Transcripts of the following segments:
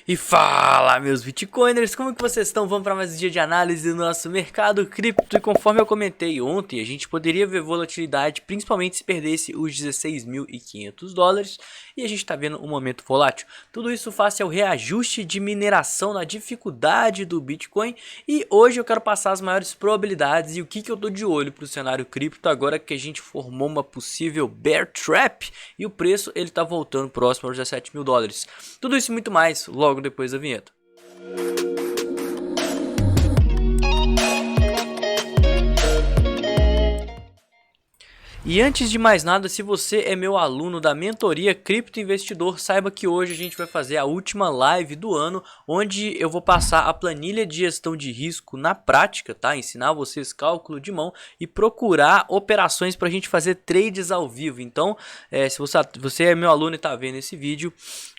E fala, meus bitcoiners, como que vocês estão? Vamos para mais um dia de análise do nosso mercado cripto. E conforme eu comentei ontem, a gente poderia ver volatilidade, principalmente se perdesse os 16.500 dólares. E a gente está vendo um momento volátil. Tudo isso face ao reajuste de mineração na dificuldade do Bitcoin. E hoje eu quero passar as maiores probabilidades e o que eu tô de olho para o cenário cripto agora que a gente formou uma possível bear trap. E o preço ele está voltando próximo aos 17 mil dólares. Tudo isso e muito mais logo depois da vinheta. E antes de mais nada, se você é meu aluno da mentoria Cripto Investidor, saiba que hoje a gente vai fazer a última live do ano, onde eu vou passar a planilha de gestão de risco na prática, tá? Ensinar vocês cálculo de mão e procurar operações para a gente fazer trades ao vivo. Então, se você é meu aluno e está vendo esse vídeo,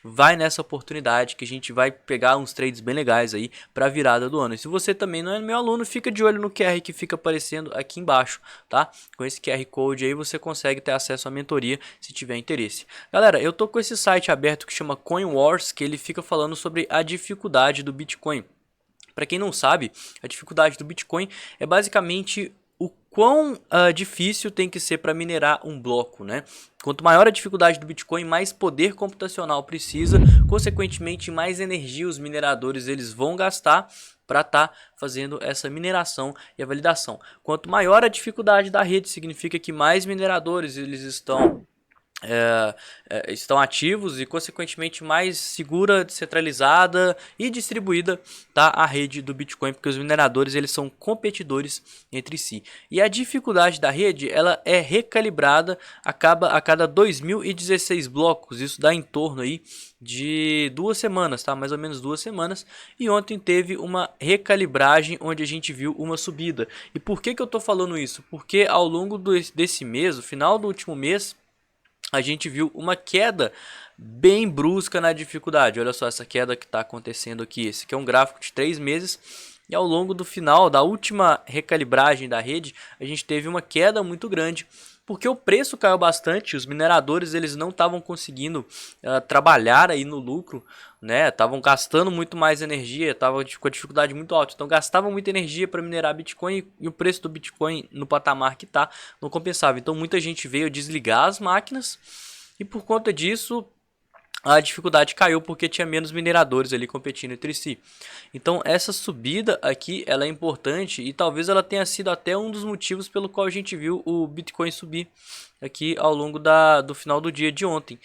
vai nessa oportunidade que a gente vai pegar uns trades bem legais aí para a virada do ano. E se você também não é meu aluno, fica de olho no QR que fica aparecendo aqui embaixo, tá? Com esse QR Code aí você consegue ter acesso à mentoria se tiver interesse. Galera, eu tô com esse site aberto que chama CoinWars, que ele fica falando sobre a dificuldade do Bitcoin. Para quem não sabe, a dificuldade do Bitcoin é basicamente o quão difícil tem que ser para minerar um bloco, né? Quanto maior a dificuldade do Bitcoin, mais poder computacional precisa, consequentemente mais energia os mineradores eles vão gastar para estar fazendo essa mineração e a validação. Quanto maior a dificuldade da rede, significa que mais mineradores eles estão ativos e consequentemente mais segura, descentralizada e distribuída tá a rede do Bitcoin, porque os mineradores eles são competidores entre si. E a dificuldade da rede ela é recalibrada a cada 2016 blocos, isso dá em torno aí de 2 semanas, tá? Mais ou menos 2 semanas. E ontem teve uma recalibragem onde a gente viu uma subida. E por que eu tô falando isso? Porque ao longo desse mês, no final do último mês, a gente viu uma queda bem brusca na dificuldade. Olha só essa queda que está acontecendo aqui. Esse aqui é um gráfico de 3 meses. E ao longo do final da última recalibragem da rede, a gente teve uma queda muito grande. Porque o preço caiu bastante, os mineradores eles não estavam conseguindo trabalhar aí no lucro, né? Estavam gastando muito mais energia, estavam com a dificuldade muito alta. Então gastavam muita energia para minerar Bitcoin e o preço do Bitcoin no patamar que está não compensava. Então muita gente veio desligar as máquinas e por conta disso a dificuldade caiu porque tinha menos mineradores ali competindo entre si. Então essa subida aqui ela é importante e talvez ela tenha sido até um dos motivos pelo qual a gente viu o Bitcoin subir aqui ao longo do final do dia de ontem.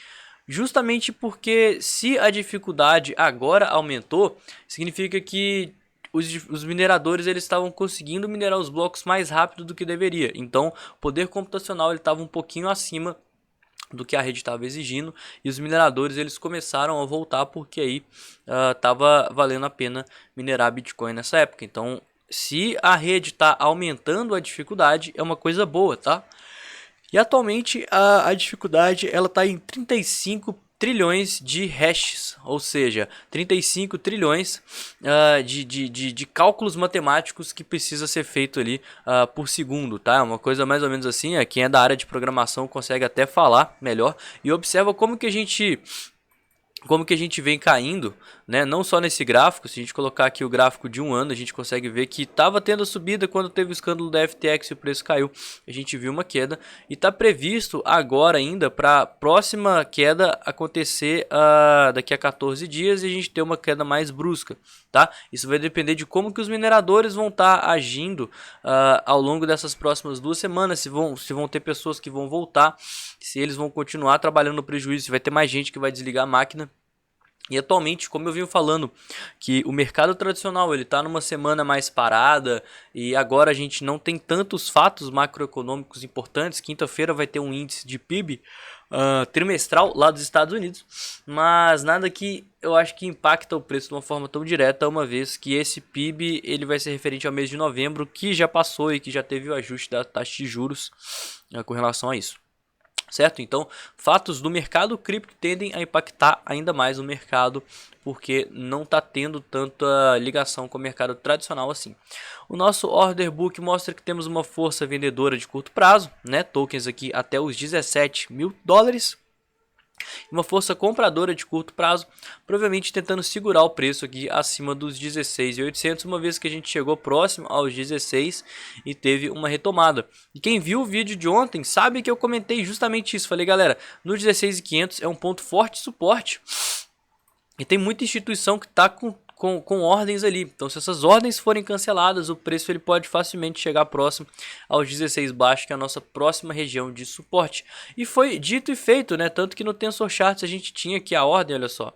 Justamente porque se a dificuldade agora aumentou, significa que os mineradores eles estavam conseguindo minerar os blocos mais rápido do que deveria. Então o poder computacional ele estava um pouquinho acima do que a rede estava exigindo e os mineradores eles começaram a voltar porque aí estava valendo a pena minerar Bitcoin nessa época. Então se a rede está aumentando a dificuldade é uma coisa boa, tá? E atualmente a dificuldade ela está em 35 trilhões de hashes, ou seja, 35 trilhões de cálculos matemáticos que precisa ser feito ali por segundo, tá? Uma coisa mais ou menos assim, quem é da área de programação consegue até falar melhor e observa como que a gente vem caindo, né? Não só nesse gráfico, se a gente colocar aqui o gráfico de um ano, a gente consegue ver que estava tendo a subida quando teve o escândalo da FTX e o preço caiu. A gente viu uma queda e está previsto agora ainda para a próxima queda acontecer daqui a 14 dias e a gente ter uma queda mais brusca, tá? Isso vai depender de como que os mineradores vão estar agindo ao longo dessas próximas 2 semanas, se vão ter pessoas que vão voltar, se eles vão continuar trabalhando no prejuízo, se vai ter mais gente que vai desligar a máquina. E atualmente, como eu venho falando, que o mercado tradicional ele está numa semana mais parada e agora a gente não tem tantos fatos macroeconômicos importantes. Quinta-feira vai ter um índice de PIB trimestral lá dos Estados Unidos, mas nada que eu acho que impacta o preço de uma forma tão direta, uma vez que esse PIB ele vai ser referente ao mês de novembro, que já passou e que já teve o ajuste da taxa de juros com relação a isso. Certo? Então, fatos do mercado cripto tendem a impactar ainda mais o mercado, porque não está tendo tanta ligação com o mercado tradicional assim. O nosso order book mostra que temos uma força vendedora de curto prazo, né? Tokens aqui até os 17 mil dólares. Uma força compradora de curto prazo, provavelmente tentando segurar o preço aqui acima dos 16.800, uma vez que a gente chegou próximo aos 16 e teve uma retomada. E quem viu o vídeo de ontem sabe que eu comentei justamente isso. Falei, galera, no 16.500 é um ponto forte de suporte e tem muita instituição que está com ordens ali. Então, se essas ordens forem canceladas, o preço ele pode facilmente chegar próximo aos 16 baixo, que é a nossa próxima região de suporte. E foi dito e feito, né? Tanto que no Tensor Charts a gente tinha aqui a ordem, olha só.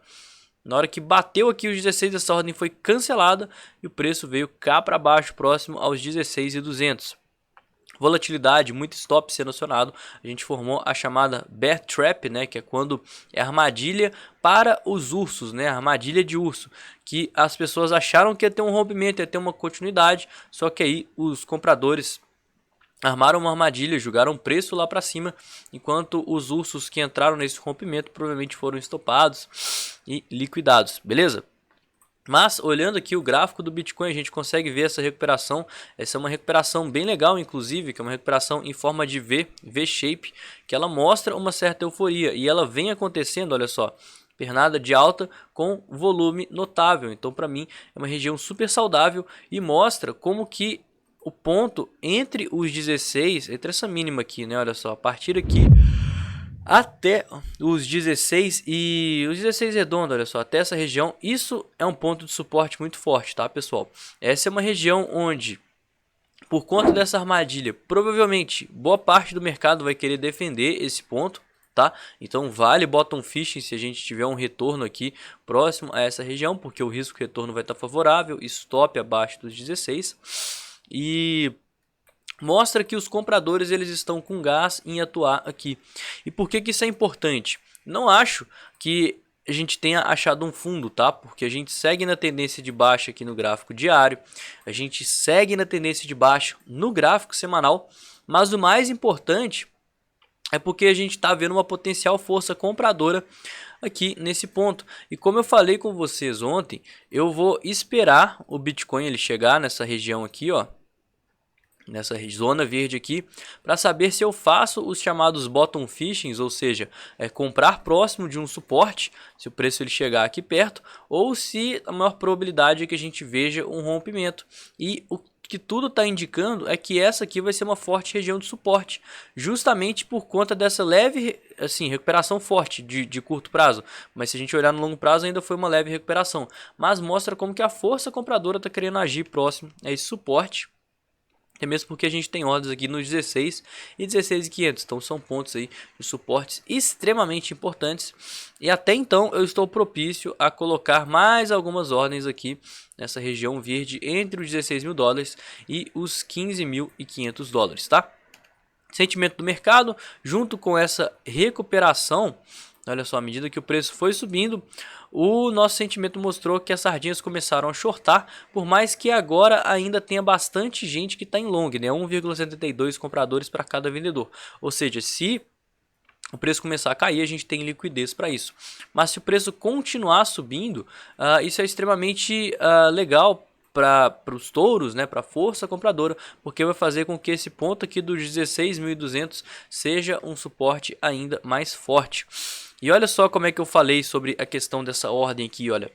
Na hora que bateu aqui os 16, essa ordem foi cancelada e o preço veio cá para baixo, próximo aos 16.200. Volatilidade, muito stop sendo acionado, a gente formou a chamada Bear Trap, né, que é quando é armadilha para os ursos, né, armadilha de urso, que as pessoas acharam que ia ter um rompimento, ia ter uma continuidade, só que aí os compradores armaram uma armadilha, jogaram preço lá para cima, enquanto os ursos que entraram nesse rompimento provavelmente foram estopados e liquidados, beleza? Mas olhando aqui o gráfico do Bitcoin, a gente consegue ver essa recuperação. Essa é uma recuperação bem legal, inclusive, que é uma recuperação em forma de V-shape, que ela mostra uma certa euforia. E ela vem acontecendo, olha só, pernada de alta com volume notável. Então, para mim, é uma região super saudável e mostra como que o ponto entre os 16, entre essa mínima aqui, né? Olha só, a partir aqui até os 16 e os 16 redondo, olha só, até essa região, isso é um ponto de suporte muito forte, tá, pessoal? Essa é uma região onde, por conta dessa armadilha, provavelmente boa parte do mercado vai querer defender esse ponto, tá? Então vale bottom fishing se a gente tiver um retorno aqui próximo a essa região, porque o risco de retorno vai estar favorável, stop abaixo dos 16 e mostra que os compradores eles estão com gás em atuar aqui. E por que isso é importante? Não acho que a gente tenha achado um fundo, tá? Porque a gente segue na tendência de baixa aqui no gráfico diário, a gente segue na tendência de baixa no gráfico semanal, mas o mais importante é porque a gente está vendo uma potencial força compradora aqui nesse ponto. E como eu falei com vocês ontem, eu vou esperar o Bitcoin ele chegar nessa região aqui, ó, nessa zona verde aqui, para saber se eu faço os chamados bottom fishings, ou seja, comprar próximo de um suporte, se o preço ele chegar aqui perto, ou se a maior probabilidade é que a gente veja um rompimento. E o que tudo está indicando é que essa aqui vai ser uma forte região de suporte, justamente por conta dessa leve assim, recuperação forte de curto prazo, mas se a gente olhar no longo prazo ainda foi uma leve recuperação, mas mostra como que a força compradora está querendo agir próximo a esse suporte. É mesmo porque a gente tem ordens aqui nos 16 e 16.500, então são pontos aí de suportes extremamente importantes. E até então eu estou propício a colocar mais algumas ordens aqui nessa região verde entre os 16 mil dólares e os 15.500 dólares, tá? Sentimento do mercado, junto com essa recuperação, olha só, à medida que o preço foi subindo, o nosso sentimento mostrou que as sardinhas começaram a shortar, por mais que agora ainda tenha bastante gente que está em long, né? 1,72 compradores para cada vendedor. Ou seja, se o preço começar a cair, a gente tem liquidez para isso. Mas se o preço continuar subindo, isso é extremamente legal para os touros, né, para a força compradora, porque vai fazer com que esse ponto aqui dos 16.200 seja um suporte ainda mais forte. E olha só como é que eu falei sobre a questão dessa ordem aqui, olha.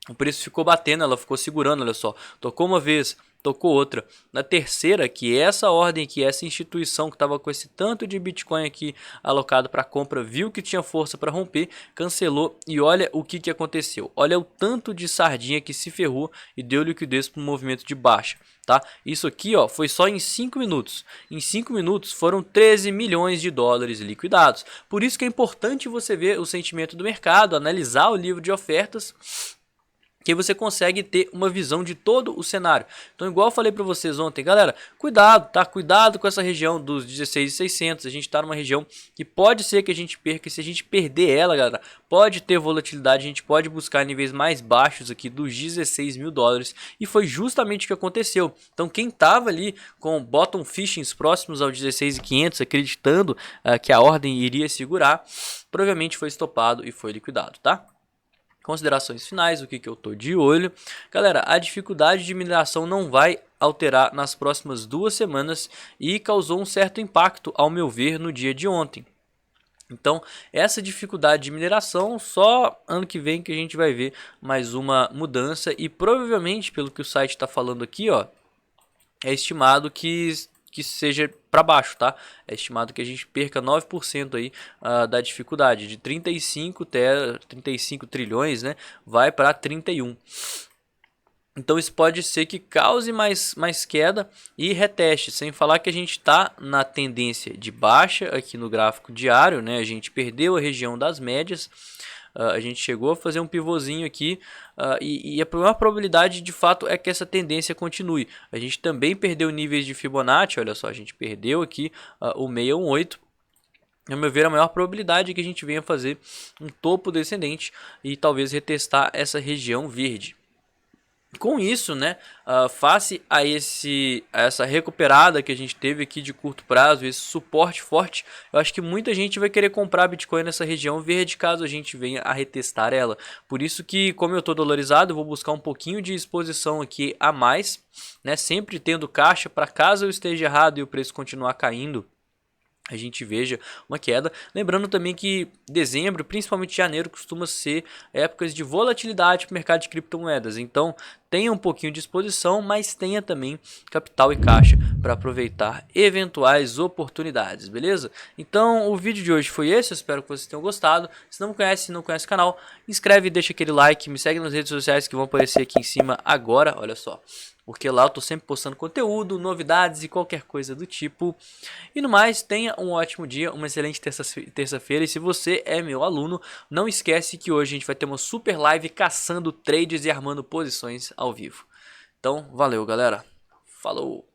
O preço ficou batendo, ela ficou segurando, olha só. Tocou uma vez, tocou outra. Na terceira, que essa ordem aqui, essa instituição que estava com esse tanto de Bitcoin aqui alocado para compra, viu que tinha força para romper, cancelou e olha o que aconteceu. Olha o tanto de sardinha que se ferrou e deu liquidez para um movimento de baixa. Tá? Isso aqui ó, foi só em 5 minutos. Em 5 minutos foram 13 milhões de dólares liquidados. Por isso que é importante você ver o sentimento do mercado, analisar o livro de ofertas, que você consegue ter uma visão de todo o cenário. Então, igual eu falei para vocês ontem, galera, cuidado, tá? Cuidado com essa região dos 16.600. A gente está numa região que pode ser que a gente perca. E se a gente perder ela, galera, pode ter volatilidade. A gente pode buscar níveis mais baixos aqui dos 16 mil dólares. E foi justamente o que aconteceu. Então, quem tava ali com bottom fishings próximos ao 16.500, acreditando que a ordem iria segurar, provavelmente foi estopado e foi liquidado, tá? Considerações finais, o que eu tô de olho. Galera, a dificuldade de mineração não vai alterar nas próximas 2 semanas e causou um certo impacto, ao meu ver, no dia de ontem. Então, essa dificuldade de mineração, só ano que vem que a gente vai ver mais uma mudança. E provavelmente, pelo que o site está falando aqui, ó, é estimado que seja para baixo, tá? É estimado que a gente perca 9% aí da dificuldade. De 35 trilhões, né? Vai para 31. Então isso pode ser que cause mais queda e reteste, sem falar que a gente está na tendência de baixa aqui no gráfico diário, né? A gente perdeu a região das médias, a gente chegou a fazer um pivôzinho aqui e a maior probabilidade de fato é que essa tendência continue. A gente também perdeu níveis de Fibonacci, olha só, a gente perdeu aqui o 618. A meu ver, a maior probabilidade é que a gente venha fazer um topo descendente e talvez retestar essa região verde. Com isso, né, face a essa recuperada que a gente teve aqui de curto prazo, esse suporte forte, eu acho que muita gente vai querer comprar Bitcoin nessa região verde caso a gente venha a retestar ela. Por isso que, como eu estou dolarizado, eu vou buscar um pouquinho de exposição aqui a mais, né, sempre tendo caixa para caso eu esteja errado e o preço continuar caindo, a gente veja uma queda. Lembrando também que dezembro, principalmente janeiro, costuma ser épocas de volatilidade para o mercado de criptomoedas. Então, tenha um pouquinho de exposição, mas tenha também capital e caixa para aproveitar eventuais oportunidades, beleza? Então, o vídeo de hoje foi esse, eu espero que vocês tenham gostado. Se não conhece o canal, inscreve e deixa aquele like, me segue nas redes sociais que vão aparecer aqui em cima agora, olha só. Porque lá eu tô sempre postando conteúdo, novidades e qualquer coisa do tipo. E no mais, tenha um ótimo dia, uma excelente terça-feira. E se você é meu aluno, não esquece que hoje a gente vai ter uma super live caçando trades e armando posições ao vivo. Então, valeu galera. Falou!